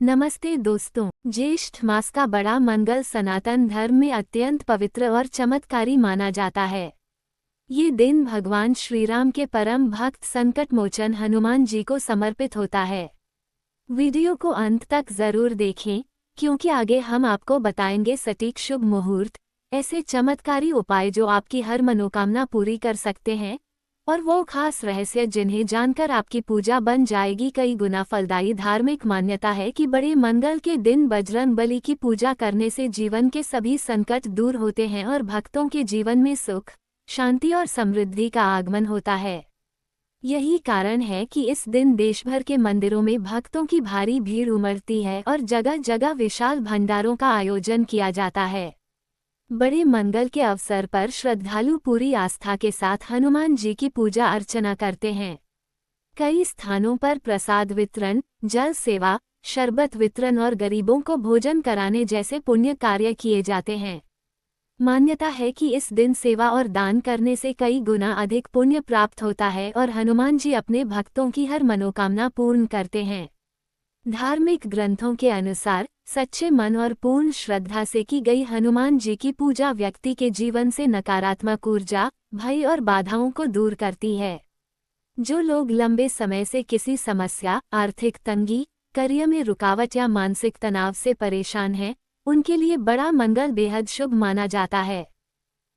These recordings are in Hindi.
नमस्ते दोस्तों। ज्येष्ठ मास का बड़ा मंगल सनातन धर्म में अत्यंत पवित्र और चमत्कारी माना जाता है। ये दिन भगवान श्रीराम के परम भक्त संकट मोचन हनुमान जी को समर्पित होता है। वीडियो को अंत तक जरूर देखें, क्योंकि आगे हम आपको बताएंगे सटीक शुभ मुहूर्त, ऐसे चमत्कारी उपाय जो आपकी हर मनोकामना पूरी कर सकते हैं, और वो खास रहस्य जिन्हें जानकर आपकी पूजा बन जाएगी कई गुना फलदायी। धार्मिक मान्यता है कि बड़े मंगल के दिन बजरंग बली की पूजा करने से जीवन के सभी संकट दूर होते हैं और भक्तों के जीवन में सुख, शांति और समृद्धि का आगमन होता है। यही कारण है कि इस दिन देशभर के मंदिरों में भक्तों की भारी भीड़ उमड़ती है और जगह जगह विशाल भंडारों का आयोजन किया जाता है। बड़े मंगल के अवसर पर श्रद्धालु पूरी आस्था के साथ हनुमान जी की पूजा अर्चना करते हैं। कई स्थानों पर प्रसाद वितरण, जल सेवा, शरबत वितरण और गरीबों को भोजन कराने जैसे पुण्य कार्य किए जाते हैं। मान्यता है कि इस दिन सेवा और दान करने से कई गुना अधिक पुण्य प्राप्त होता है और हनुमान जी अपने भक्तों की हर मनोकामना पूर्ण करते हैं। धार्मिक ग्रंथों के अनुसार सच्चे मन और पूर्ण श्रद्धा से की गई हनुमान जी की पूजा व्यक्ति के जीवन से नकारात्मक ऊर्जा, भय और बाधाओं को दूर करती है। जो लोग लंबे समय से किसी समस्या, आर्थिक तंगी, करियर में रुकावट या मानसिक तनाव से परेशान हैं, उनके लिए बड़ा मंगल बेहद शुभ माना जाता है।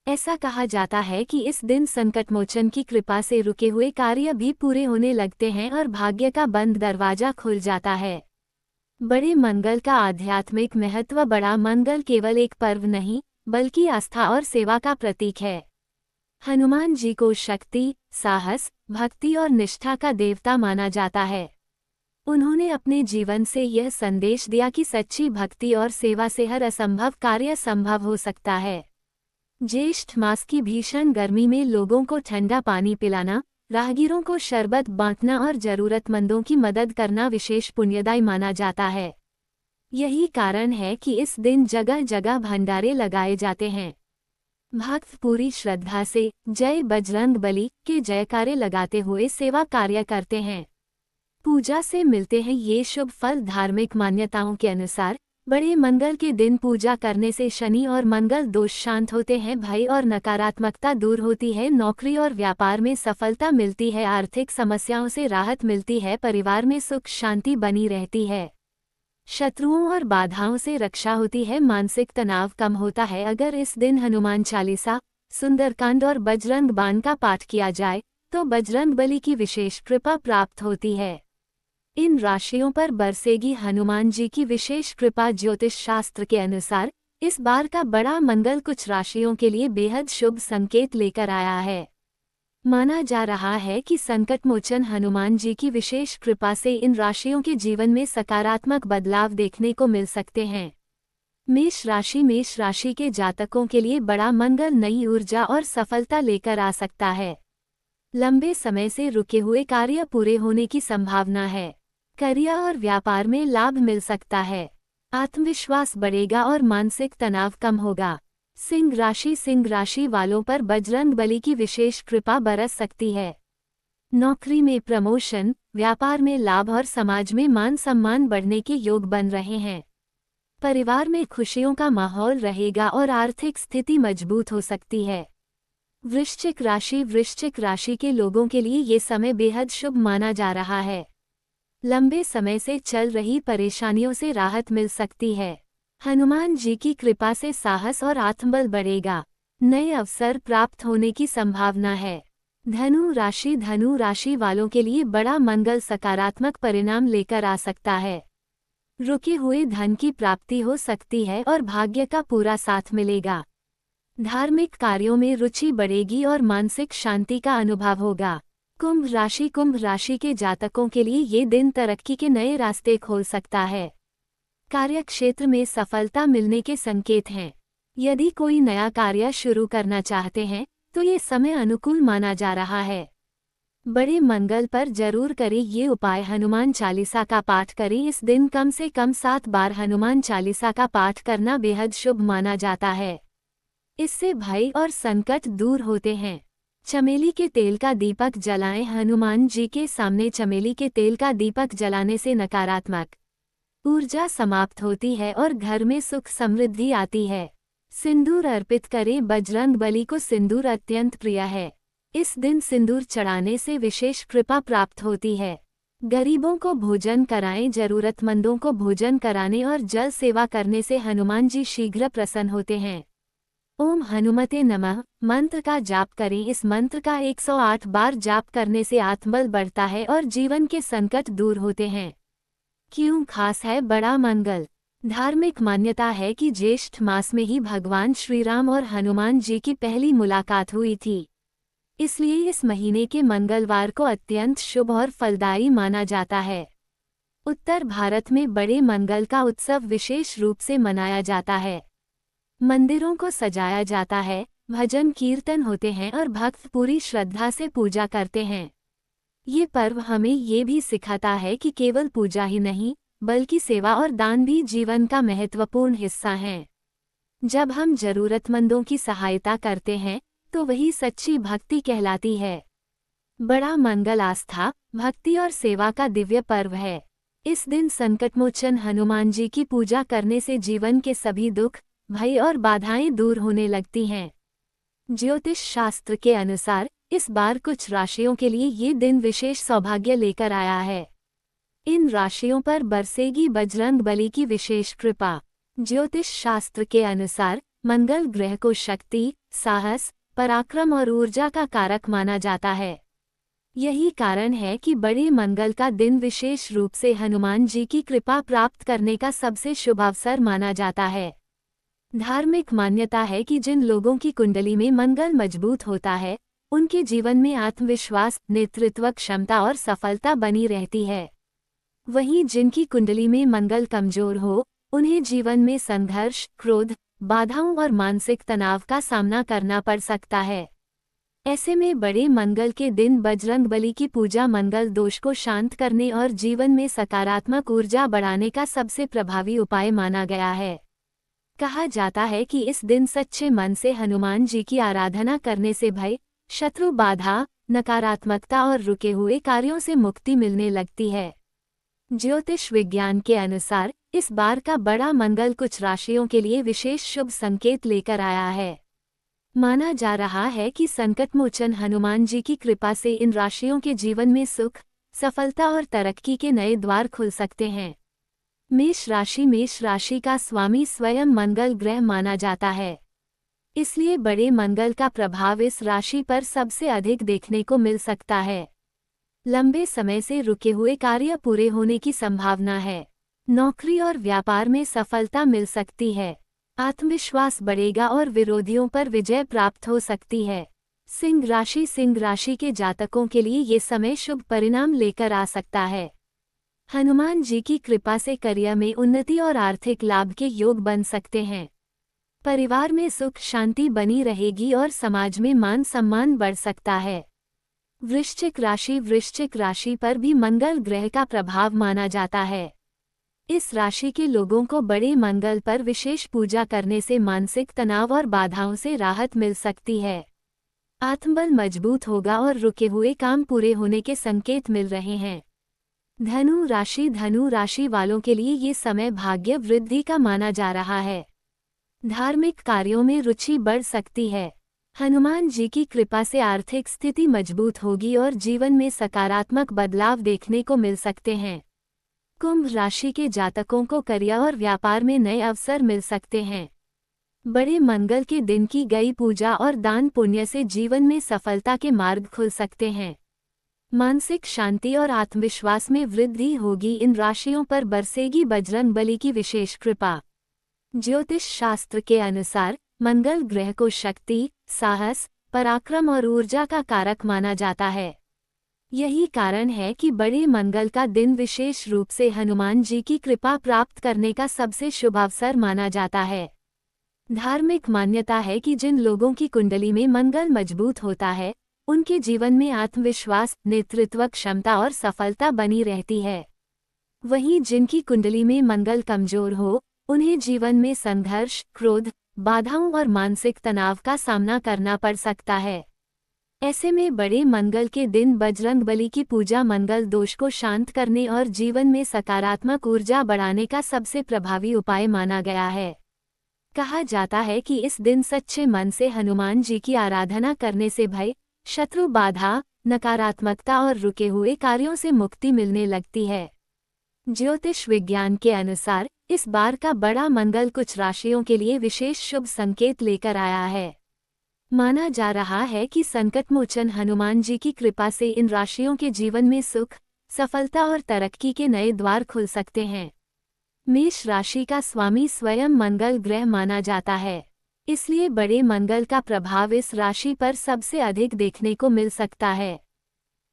ऐसा कहा जाता है कि इस दिन संकटमोचन की कृपा से रुके हुए कार्य भी पूरे होने लगते हैं और भाग्य का बंद दरवाजा खुल जाता है। बड़े मंगल का आध्यात्मिक महत्व। बड़ा मंगल केवल एक पर्व नहीं, बल्कि आस्था और सेवा का प्रतीक है। हनुमान जी को शक्ति, साहस, भक्ति और निष्ठा का देवता माना जाता है। उन्होंने अपने जीवन से यह संदेश दिया कि सच्ची भक्ति और सेवा से हर असंभव कार्य संभव हो सकता है। ज्येष्ठ मास की भीषण गर्मी में लोगों को ठंडा पानी पिलाना, राहगीरों को शरबत बांटना और जरूरतमंदों की मदद करना विशेष पुण्यदायी माना जाता है। यही कारण है कि इस दिन जगह जगह भंडारे लगाए जाते हैं। भक्त पूरी श्रद्धा से जय बजरंग बली के जयकारे लगाते हुए सेवा कार्य करते हैं। पूजा से मिलते हैं ये शुभ फल। धार्मिक मान्यताओं के अनुसार बड़े मंगल के दिन पूजा करने से शनि और मंगल दोष शांत होते हैं, भय और नकारात्मकता दूर होती है, नौकरी और व्यापार में सफलता मिलती है, आर्थिक समस्याओं से राहत मिलती है, परिवार में सुख शांति बनी रहती है, शत्रुओं और बाधाओं से रक्षा होती है, मानसिक तनाव कम होता है। अगर इस दिन हनुमान चालीसा, सुंदरकांड और बजरंग बाण का पाठ किया जाए तो बजरंग बली की विशेष कृपा प्राप्त होती है। इन राशियों पर बरसेगी हनुमान जी की विशेष कृपा। ज्योतिष शास्त्र के अनुसार इस बार का बड़ा मंगल कुछ राशियों के लिए बेहद शुभ संकेत लेकर आया है। माना जा रहा है कि संकटमोचन हनुमान जी की विशेष कृपा से इन राशियों के जीवन में सकारात्मक बदलाव देखने को मिल सकते हैं। मेष राशि के जातकों के लिए बड़ा मंगल नई ऊर्जा और सफलता लेकर आ सकता है। लंबे समय से रुके हुए कार्य पूरे होने की संभावना है। करियर और व्यापार में लाभ मिल सकता है। आत्मविश्वास बढ़ेगा और मानसिक तनाव कम होगा। सिंह राशि वालों पर बजरंग बली की विशेष कृपा बरस सकती है। नौकरी में प्रमोशन, व्यापार में लाभ और समाज में मान सम्मान बढ़ने के योग बन रहे हैं। परिवार में खुशियों का माहौल रहेगा और आर्थिक स्थिति मजबूत हो सकती है। वृश्चिक राशि के लोगों के लिए ये समय बेहद शुभ माना जा रहा है। लंबे समय से चल रही परेशानियों से राहत मिल सकती है। हनुमान जी की कृपा से साहस और आत्मबल बढ़ेगा। नए अवसर प्राप्त होने की संभावना है। धनु राशि वालों के लिए बड़ा मंगल सकारात्मक परिणाम लेकर आ सकता है। रुके हुए धन की प्राप्ति हो सकती है और भाग्य का पूरा साथ मिलेगा। धार्मिक कार्यों में रुचि बढ़ेगी और मानसिक शांति का अनुभव होगा। कुंभ राशि के जातकों के लिए ये दिन तरक्की के नए रास्ते खोल सकता है। कार्यक्षेत्र में सफलता मिलने के संकेत हैं। यदि कोई नया कार्य शुरू करना चाहते हैं तो ये समय अनुकूल माना जा रहा है। बड़े मंगल पर जरूर करें ये उपाय। हनुमान चालीसा का पाठ करें। इस दिन कम से कम 7 बार हनुमान चालीसा का पाठ करना बेहद शुभ माना जाता है। इससे भय और संकट दूर होते हैं। चमेली के तेल का दीपक जलाएं। हनुमान जी के सामने चमेली के तेल का दीपक जलाने से नकारात्मक ऊर्जा समाप्त होती है और घर में सुख समृद्धि आती है। सिंदूर अर्पित करें। बजरंग बली को सिंदूर अत्यंत प्रिय है। इस दिन सिंदूर चढ़ाने से विशेष कृपा प्राप्त होती है। गरीबों को भोजन कराएं। जरूरतमंदों को भोजन कराने और जल सेवा करने से हनुमान जी शीघ्र प्रसन्न होते हैं। ओम हनुमते नमः मंत्र का जाप करें। इस मंत्र का 108 बार जाप करने से आत्मबल बढ़ता है और जीवन के संकट दूर होते हैं। क्यों खास है बड़ा मंगल? धार्मिक मान्यता है कि ज्येष्ठ मास में ही भगवान श्रीराम और हनुमान जी की पहली मुलाकात हुई थी। इसलिए इस महीने के मंगलवार को अत्यंत शुभ और फलदायी माना जाता है। उत्तर भारत में बड़े मंगल का उत्सव विशेष रूप से मनाया जाता है। मंदिरों को सजाया जाता है, भजन कीर्तन होते हैं और भक्त पूरी श्रद्धा से पूजा करते हैं। ये पर्व हमें ये भी सिखाता है कि केवल पूजा ही नहीं, बल्कि सेवा और दान भी जीवन का महत्वपूर्ण हिस्सा हैं। जब हम जरूरतमंदों की सहायता करते हैं, तो वही सच्ची भक्ति कहलाती है। बड़ा मंगल आस्था, भक्ति और सेवा का दिव्य पर्व है। इस दिन संकटमोचन हनुमान जी की पूजा करने से जीवन के सभी दुख, भय और बाधाएं दूर होने लगती हैं। ज्योतिष शास्त्र के अनुसार इस बार कुछ राशियों के लिए ये दिन विशेष सौभाग्य लेकर आया है। इन राशियों पर बरसेगी बजरंग बली की विशेष कृपा। ज्योतिष शास्त्र के अनुसार मंगल ग्रह को शक्ति, साहस, पराक्रम और ऊर्जा का कारक माना जाता है। यही कारण है कि बड़े मंगल का दिन विशेष रूप से हनुमान जी की कृपा प्राप्त करने का सबसे शुभ अवसर माना जाता है। धार्मिक मान्यता है कि जिन लोगों की कुंडली में मंगल मजबूत होता है, उनके जीवन में आत्मविश्वास, नेतृत्व क्षमता और सफलता बनी रहती है। वहीं जिनकी कुंडली में मंगल कमजोर हो, उन्हें जीवन में संघर्ष, क्रोध, बाधाओं और मानसिक तनाव का सामना करना पड़ सकता है। ऐसे में बड़े मंगल के दिन बजरंग बली की पूजा मंगल दोष को शांत करने और जीवन में सकारात्मक ऊर्जा बढ़ाने का सबसे प्रभावी उपाय माना गया है। कहा जाता है कि इस दिन सच्चे मन से हनुमान जी की आराधना करने से भय, शत्रु बाधा, नकारात्मकता और रुके हुए कार्यों से मुक्ति मिलने लगती है। ज्योतिष विज्ञान के अनुसार इस बार का बड़ा मंगल कुछ राशियों के लिए विशेष शुभ संकेत लेकर आया है। माना जा रहा है कि संकटमोचन हनुमान जी की कृपा से इन राशियों के जीवन में सुख, सफलता और तरक्की के नए द्वार खुल सकते हैं। मेष राशि का स्वामी स्वयं मंगल ग्रह माना जाता है। इसलिए बड़े मंगल का प्रभाव इस राशि पर सबसे अधिक देखने को मिल सकता है। लंबे समय से रुके हुए कार्य पूरे होने की संभावना है। नौकरी और व्यापार में सफलता मिल सकती है। आत्मविश्वास बढ़ेगा और विरोधियों पर विजय प्राप्त हो सकती है। सिंह राशि के जातकों के लिए ये समय शुभ परिणाम लेकर आ सकता है। हनुमान जी की कृपा से करियर में उन्नति और आर्थिक लाभ के योग बन सकते हैं। परिवार में सुख शांति बनी रहेगी और समाज में मान सम्मान बढ़ सकता है। वृश्चिक राशि पर भी मंगल ग्रह का प्रभाव माना जाता है। इस राशि के लोगों को बड़े मंगल पर विशेष पूजा करने से मानसिक तनाव और बाधाओं से राहत मिल सकती है। आत्मबल मजबूत होगा और रुके हुए काम पूरे होने के संकेत मिल रहे हैं। धनु राशि वालों के लिए ये समय भाग्य वृद्धि का माना जा रहा है। धार्मिक कार्यों में रुचि बढ़ सकती है। हनुमान जी की कृपा से आर्थिक स्थिति मजबूत होगी और जीवन में सकारात्मक बदलाव देखने को मिल सकते हैं। कुंभ राशि के जातकों को करियर और व्यापार में नए अवसर मिल सकते हैं। बड़े मंगल के दिन की गई पूजा और दान पुण्य से जीवन में सफलता के मार्ग खुल सकते हैं। मानसिक शांति और आत्मविश्वास में वृद्धि होगी। इन राशियों पर बरसेगी बजरंग बली की विशेष कृपा। ज्योतिष शास्त्र के अनुसार मंगल ग्रह को शक्ति, साहस, पराक्रम और ऊर्जा का कारक माना जाता है। यही कारण है कि बड़े मंगल का दिन विशेष रूप से हनुमान जी की कृपा प्राप्त करने का सबसे शुभ अवसर माना जाता है। धार्मिक मान्यता है कि जिन लोगों की कुंडली में मंगल मजबूत होता है, उनके जीवन में आत्मविश्वास, नेतृत्व क्षमता और सफलता बनी रहती है। वहीं जिनकी कुंडली में मंगल कमजोर हो, उन्हें जीवन में संघर्ष, क्रोध, बाधाओं और मानसिक तनाव का सामना करना पड़ सकता है। ऐसे में बड़े मंगल के दिन बजरंगबली की पूजा मंगल दोष को शांत करने और जीवन में सकारात्मक ऊर्जा बढ़ाने का सबसे प्रभावी उपाय माना गया है। कहा जाता है कि इस दिन सच्चे मन से हनुमान जी की आराधना करने से भय, शत्रु बाधा, नकारात्मकता और रुके हुए कार्यों से मुक्ति मिलने लगती है। ज्योतिष विज्ञान के अनुसार इस बार का बड़ा मंगल कुछ राशियों के लिए विशेष शुभ संकेत लेकर आया है। माना जा रहा है कि संकटमोचन हनुमान जी की कृपा से इन राशियों के जीवन में सुख, सफलता और तरक्की के नए द्वार खुल सकते हैं। मेष राशि का स्वामी स्वयं मंगल ग्रह माना जाता है, इसलिए बड़े मंगल का प्रभाव इस राशि पर सबसे अधिक देखने को मिल सकता है।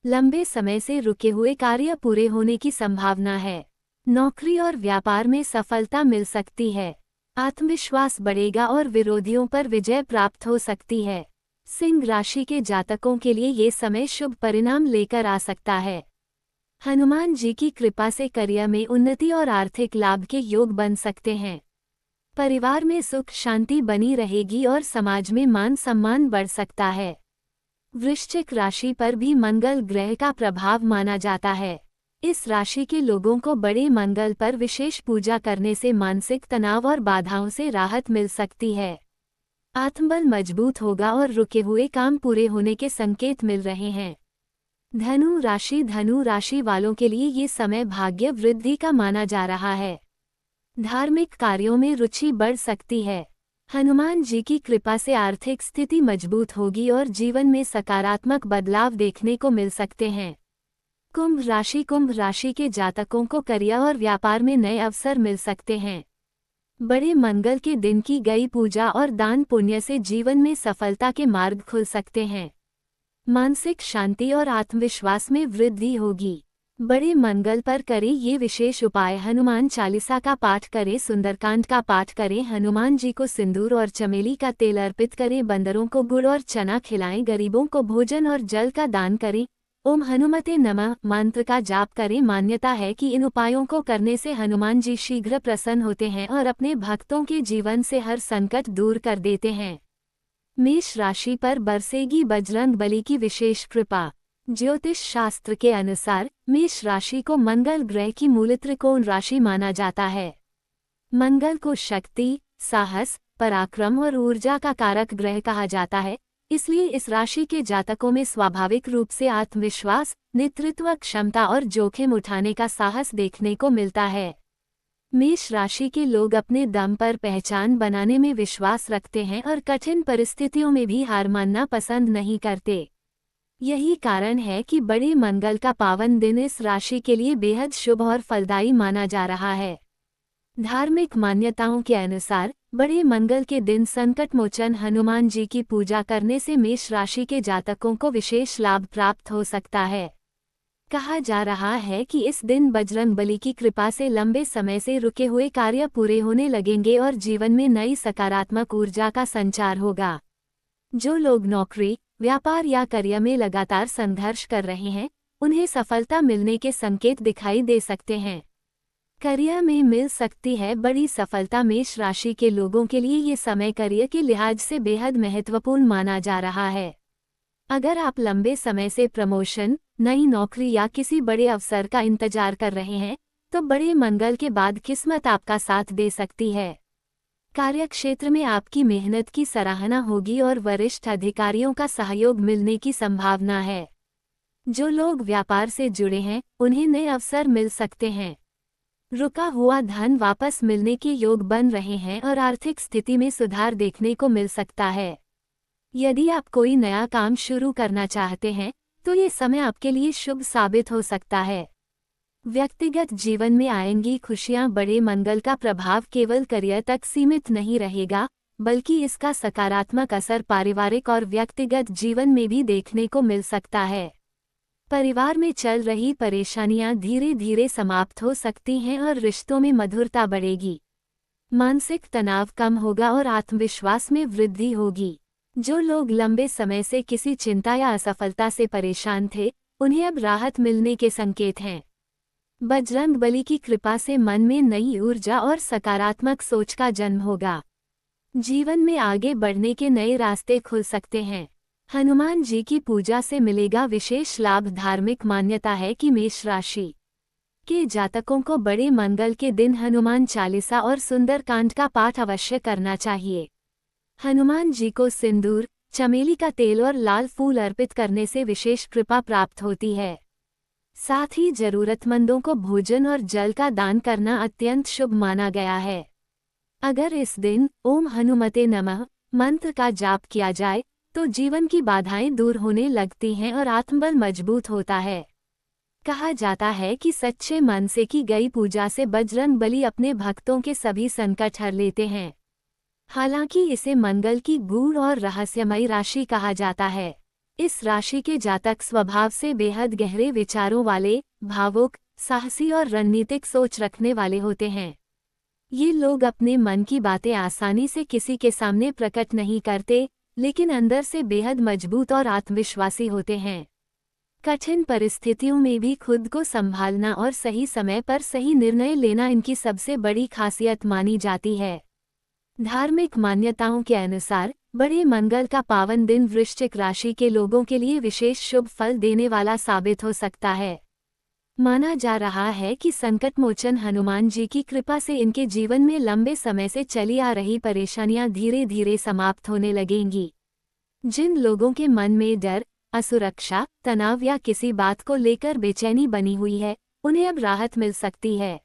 लंबे समय से रुके हुए कार्य पूरे होने की संभावना है। नौकरी और व्यापार में सफलता मिल सकती है। आत्मविश्वास बढ़ेगा और विरोधियों पर विजय प्राप्त हो सकती है। सिंह राशि के जातकों के लिए ये समय शुभ परिणाम लेकर आ सकता है। हनुमान जी की कृपा से करियर में उन्नति और आर्थिक लाभ के योग बन सकते हैं। परिवार में सुख शांति बनी रहेगी और समाज में मान सम्मान बढ़ सकता है। वृश्चिक राशि पर भी मंगल ग्रह का प्रभाव माना जाता है। इस राशि के लोगों को बड़े मंगल पर विशेष पूजा करने से मानसिक तनाव और बाधाओं से राहत मिल सकती है। आत्मबल मजबूत होगा और रुके हुए काम पूरे होने के संकेत मिल रहे हैं। धनु राशि वालों के लिए ये समय भाग्य वृद्धि का माना जा रहा है। धार्मिक कार्यों में रुचि बढ़ सकती है। हनुमान जी की कृपा से आर्थिक स्थिति मजबूत होगी और जीवन में सकारात्मक बदलाव देखने को मिल सकते हैं। कुंभ राशि के जातकों को करियर और व्यापार में नए अवसर मिल सकते हैं। बड़े मंगल के दिन की गई पूजा और दान पुण्य से जीवन में सफलता के मार्ग खुल सकते हैं। मानसिक शांति और आत्मविश्वास में वृद्धि होगी। बड़े मंगल पर करें ये विशेष उपाय। हनुमान चालीसा का पाठ करें, सुंदरकांड का पाठ करें, हनुमान जी को सिंदूर और चमेली का तेल अर्पित करें, बंदरों को गुड़ और चना खिलाएं, गरीबों को भोजन और जल का दान करें, ओम हनुमते नमः मंत्र का जाप करें। मान्यता है कि इन उपायों को करने से हनुमान जी शीघ्र प्रसन्न होते हैं और अपने भक्तों के जीवन से हर संकट दूर कर देते हैं। मेष राशि पर बरसेगी बजरंगबली की विशेष कृपा। ज्योतिष शास्त्र के अनुसार मेष राशि को मंगल ग्रह की मूल त्रिकोण राशि माना जाता है। मंगल को शक्ति, साहस, पराक्रम और ऊर्जा का कारक ग्रह कहा जाता है, इसलिए इस राशि के जातकों में स्वाभाविक रूप से आत्मविश्वास, नेतृत्व क्षमता और जोखिम उठाने का साहस देखने को मिलता है। मेष राशि के लोग अपने दम पर पहचान बनाने में विश्वास रखते हैं और कठिन परिस्थितियों में भी हार मानना पसंद नहीं करते। यही कारण है कि बड़े मंगल का पावन दिन इस राशि के लिए बेहद शुभ और फलदायी माना जा रहा है। धार्मिक मान्यताओं के अनुसार बड़े मंगल के दिन संकटमोचन हनुमान जी की पूजा करने से मेष राशि के जातकों को विशेष लाभ प्राप्त हो सकता है। कहा जा रहा है कि इस दिन बजरंगबली की कृपा से लंबे समय से रुके हुए कार्य पूरे होने लगेंगे और जीवन में नई सकारात्मक ऊर्जा का संचार होगा। जो लोग नौकरी, व्यापार या करियर में लगातार संघर्ष कर रहे हैं, उन्हें सफलता मिलने के संकेत दिखाई दे सकते हैं। करियर में मिल सकती है बड़ी सफलता। मेष राशि के लोगों के लिए ये समय करियर के लिहाज से बेहद महत्वपूर्ण माना जा रहा है। अगर आप लंबे समय से प्रमोशन, नई नौकरी या किसी बड़े अवसर का इंतजार कर रहे हैं, तो बड़े मंगल के बाद किस्मत आपका साथ दे सकती है। कार्यक्षेत्र में आपकी मेहनत की सराहना होगी और वरिष्ठ अधिकारियों का सहयोग मिलने की संभावना है। जो लोग व्यापार से जुड़े हैं, उन्हें नए अवसर मिल सकते हैं। रुका हुआ धन वापस मिलने के योग बन रहे हैं और आर्थिक स्थिति में सुधार देखने को मिल सकता है। यदि आप कोई नया काम शुरू करना चाहते हैं, तो ये समय आपके लिए शुभ साबित हो सकता है। व्यक्तिगत जीवन में आएंगी खुशियां। बड़े मंगल का प्रभाव केवल करियर तक सीमित नहीं रहेगा, बल्कि इसका सकारात्मक असर पारिवारिक और व्यक्तिगत जीवन में भी देखने को मिल सकता है। परिवार में चल रही परेशानियां धीरे धीरे समाप्त हो सकती हैं और रिश्तों में मधुरता बढ़ेगी। मानसिक तनाव कम होगा और आत्मविश्वास में वृद्धि होगी। जो लोग लंबे समय से किसी चिंता या असफलता से परेशान थे, उन्हें अब राहत मिलने के संकेत हैं। बजरंगबली की कृपा से मन में नई ऊर्जा और सकारात्मक सोच का जन्म होगा। जीवन में आगे बढ़ने के नए रास्ते खुल सकते हैं। हनुमान जी की पूजा से मिलेगा विशेष लाभ। धार्मिक मान्यता है कि मेष राशि के जातकों को बड़े मंगल के दिन हनुमान चालीसा और सुंदरकांड का पाठ अवश्य करना चाहिए। हनुमान जी को सिंदूर, चमेली का तेल और लाल फूल अर्पित करने से विशेष कृपा प्राप्त होती है। साथ ही जरूरतमंदों को भोजन और जल का दान करना अत्यंत शुभ माना गया है। अगर इस दिन ओम हनुमते नमः मंत्र का जाप किया जाए तो जीवन की बाधाएं दूर होने लगती हैं और आत्मबल मजबूत होता है। कहा जाता है कि सच्चे मन से की गई पूजा से बजरंगबली अपने भक्तों के सभी संकट हर लेते हैं। हालांकि इसे मंगल की गूढ़ और रहस्यमयी राशि कहा जाता है। इस राशि के जातक स्वभाव से बेहद गहरे विचारों वाले, भावुक, साहसी और रणनीतिक सोच रखने वाले होते हैं। ये लोग अपने मन की बातें आसानी से किसी के सामने प्रकट नहीं करते, लेकिन अंदर से बेहद मजबूत और आत्मविश्वासी होते हैं। कठिन परिस्थितियों में भी खुद को संभालना और सही समय पर सही निर्णय लेना इनकी सबसे बड़ी खासियत मानी जाती है। धार्मिक मान्यताओं के अनुसार बड़े मंगल का पावन दिन वृश्चिक राशि के लोगों के लिए विशेष शुभ फल देने वाला साबित हो सकता है। माना जा रहा है कि संकटमोचन हनुमान जी की कृपा से इनके जीवन में लंबे समय से चली आ रही परेशानियां धीरे धीरे समाप्त होने लगेंगी। जिन लोगों के मन में डर, असुरक्षा, तनाव या किसी बात को लेकर बेचैनी बनी हुई है, उन्हें अब राहत मिल सकती है।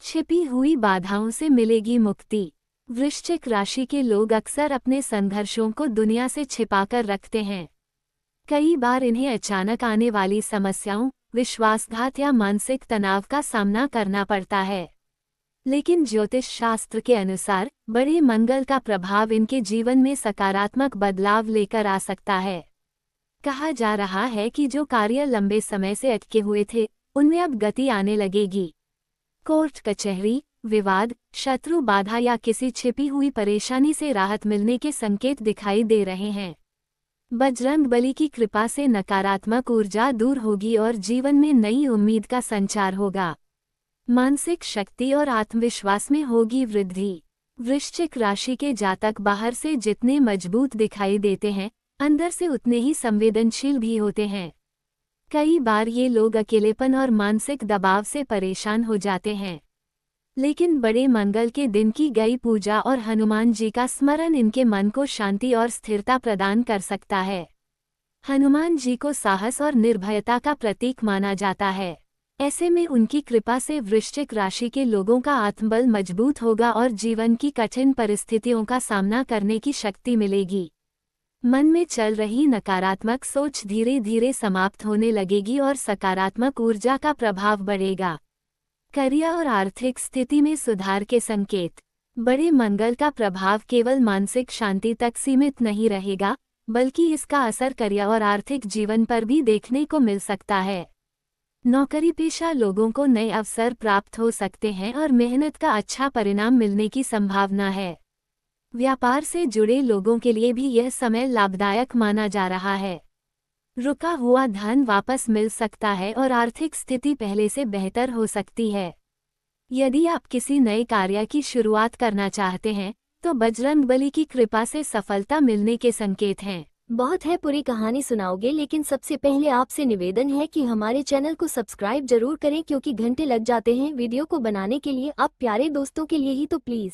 छिपी हुई बाधाओं से मिलेगी मुक्ति। वृश्चिक राशि के लोग अक्सर अपने संघर्षों को दुनिया से छिपाकर रखते हैं। कई बार इन्हें अचानक आने वाली समस्याओं, विश्वासघात या मानसिक तनाव का सामना करना पड़ता है। लेकिन ज्योतिष शास्त्र के अनुसार बड़े मंगल का प्रभाव इनके जीवन में सकारात्मक बदलाव लेकर आ सकता है। कहा जा रहा है कि जो कार्य लंबे समय से अटके हुए थे, उनमें अब गति आने लगेगी। कोर्ट कचहरी, विवाद, शत्रु बाधा या किसी छिपी हुई परेशानी से राहत मिलने के संकेत दिखाई दे रहे हैं। बजरंगबली की कृपा से नकारात्मक ऊर्जा दूर होगी और जीवन में नई उम्मीद का संचार होगा। मानसिक शक्ति और आत्मविश्वास में होगी वृद्धि। वृश्चिक राशि के जातक बाहर से जितने मजबूत दिखाई देते हैं, अंदर से उतने ही संवेदनशील भी होते हैं। कई बार ये लोग अकेलेपन और मानसिक दबाव से परेशान हो जाते हैं। लेकिन बड़े मंगल के दिन की गई पूजा और हनुमान जी का स्मरण इनके मन को शांति और स्थिरता प्रदान कर सकता है। हनुमान जी को साहस और निर्भयता का प्रतीक माना जाता है। ऐसे में उनकी कृपा से वृश्चिक राशि के लोगों का आत्मबल मजबूत होगा और जीवन की कठिन परिस्थितियों का सामना करने की शक्ति मिलेगी। मन में चल रही नकारात्मक सोच धीरे धीरे समाप्त होने लगेगी और सकारात्मक ऊर्जा का प्रभाव बढ़ेगा। करियर और आर्थिक स्थिति में सुधार के संकेत। बड़े मंगल का प्रभाव केवल मानसिक शांति तक सीमित नहीं रहेगा, बल्कि इसका असर करियर और आर्थिक जीवन पर भी देखने को मिल सकता है। नौकरी पेशा लोगों को नए अवसर प्राप्त हो सकते हैं और मेहनत का अच्छा परिणाम मिलने की संभावना है। व्यापार से जुड़े लोगों के लिए भी यह समय लाभदायक माना जा रहा है। रुका हुआ धन वापस मिल सकता है और आर्थिक स्थिति पहले से बेहतर हो सकती है। यदि आप किसी नए कार्य की शुरुआत करना चाहते हैं, तो बजरंगबली की कृपा से सफलता मिलने के संकेत हैं। बहुत है पूरी कहानी सुनाओगे, लेकिन सबसे पहले आपसे निवेदन है कि हमारे चैनल को सब्सक्राइब जरूर करें, क्योंकि घंटे लग जाते हैं वीडियो को बनाने के लिए। आप प्यारे दोस्तों के लिए ही तो प्लीज़